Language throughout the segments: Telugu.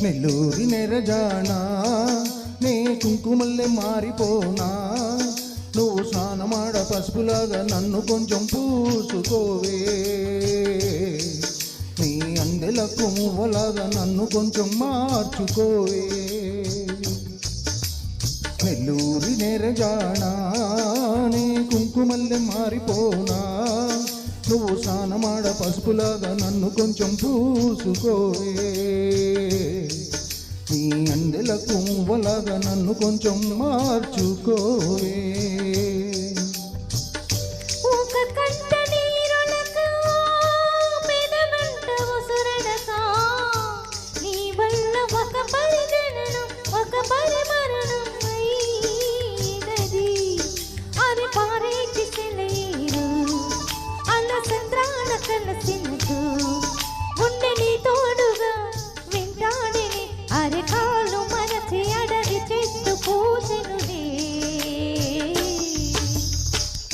నెల్లూరి నెరజానా నే కుంకుమల్లె మారిపోనా నువ్వు స్నానమాడ పసుపులాగా నన్ను కొంచెం పూసుకోవే నీ అందెలకు మువ్వలాగా నన్ను కొంచెం మార్చుకోవే నెల్లూరి నెరజానా నే కుంకుమల్లె మారిపోనా నువ్వు స్నానమాడ పసుపులాగా నన్ను కొంచెం పూసుకోవే నీ అందెలకు మువ్వలాగా నన్ను కొంచెం మార్చుకోవే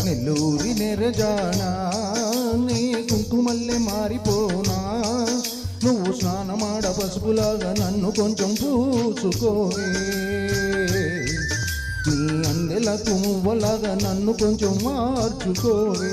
నెల్లూరి నెరజానా నీ కుంకుమల్లె మారిపోనా నువ్వు స్నానమాడ పసుపులాగా నన్ను కొంచెం పూసుకోవే నీ అందెలకు మువ్వలాగా నన్ను కొంచెం మార్చుకోవే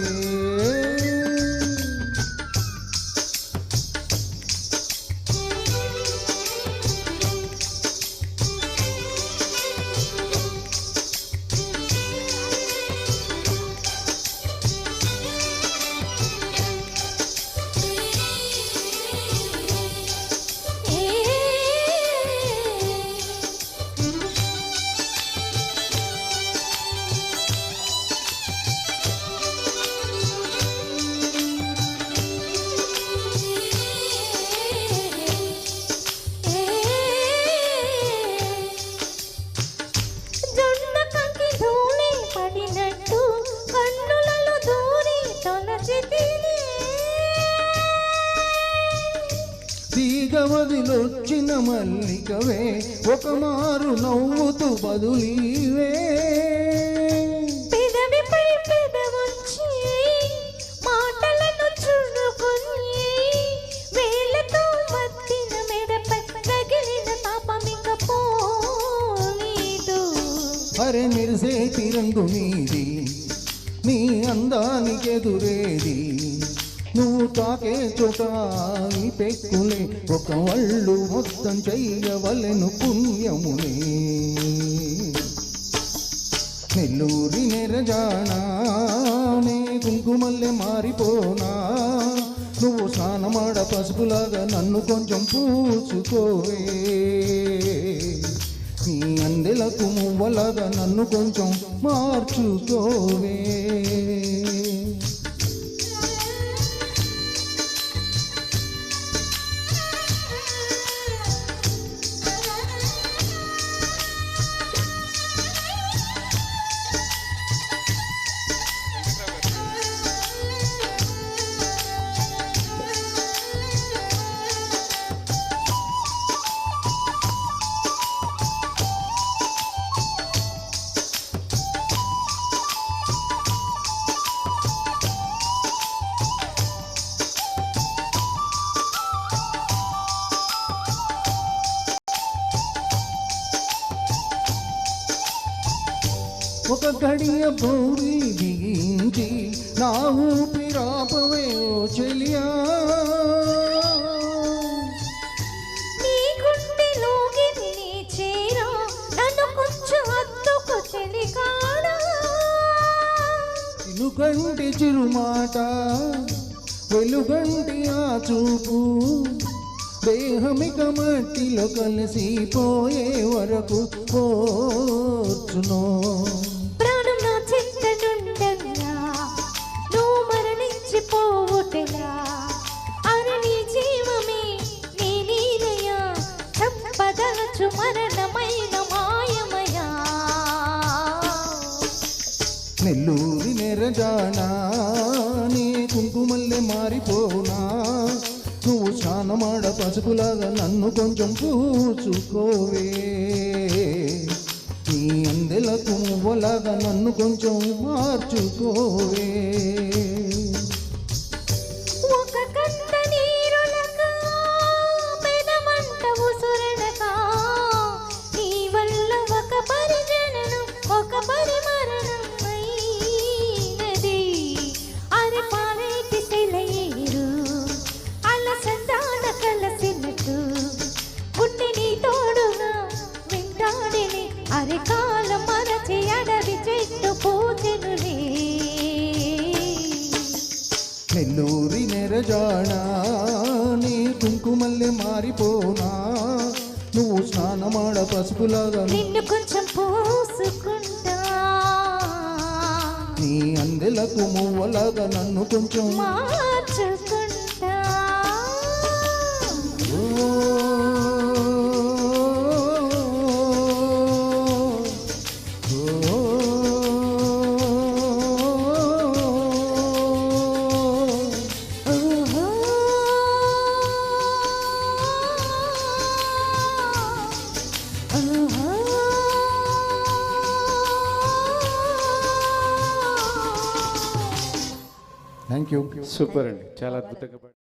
తీగవదిలొచ్చిన మల్లికవే ఒక మారు నవ్వుతూ బదులీవే పెదవిపై పెదవొచ్చి మాటలను చురుకొని వేలతో మత్తిన మెడపై రగిలిన తాపమిక పోనీదు అరే మెరిసేటి రంగు నీది నీ అందానికెదురేది నువ్వు తాకే చోట పెక్కులే ఒక వళ్ళు మొత్తం చెయ్యవలెను పుణ్యమునే నెల్లూరి నెరజానా నే కుంకుమల్లె మారిపోనా నువ్వు స్నానమాడ పసుపులాగా నన్ను కొంచెం పూసుకోవే నీ అందెలకు మువ్వలాగా నన్ను కొంచెం మార్చుకోవే ఒక గడియ బౌరి బిగించి నా ఊపిరాపవే ఓ చెలియా నీ గుండెలోకి నీ చేరా నన్ను కొంచెం హత్తుకు చెలికాడా చిలుకంటి చిరుమాట వెలుగంటి ఆ చూపు దేహమిక మట్టిలో కలిసిపోయే వరకు పోర్చునో ప్రాణం నా చింతనుండగా నువ్వు మరణించిపోవుటలా అరే నీ జీవమే నీ నీలయా చంపదలచు మరణమైన మాయమయా నెల్లూరి నెరజానా నీ కుంకుమల్లె మారిపోనా నువ్వు స్నానమాడ పసుపులాగా నన్ను కొంచెం పూసుకోవే నీ అందెలకు మువ్వలాగా నన్ను కొంచెం మార్చుకోవే ఒక కంట నీరులక పెదమంట ఉసురణ అరికాలం మరచి అడవి చెట్టు పూచెనులే. నెల్లూరి నెరజానా నీ కుంకుమల్లె మారిపోనా, నువ్వు స్నానమాడ పసుపులాగా నిన్ను కొంచెం పూసుకుంటా, నీ అందెలకు మువ్వలాగా నన్ను కొంచెం మార్చుకుంటా. ఓ, ఓ, ఓహో. ఓహో. Thank you. సూపర్ అండి, చాలా అద్భుతంగా పాడారు.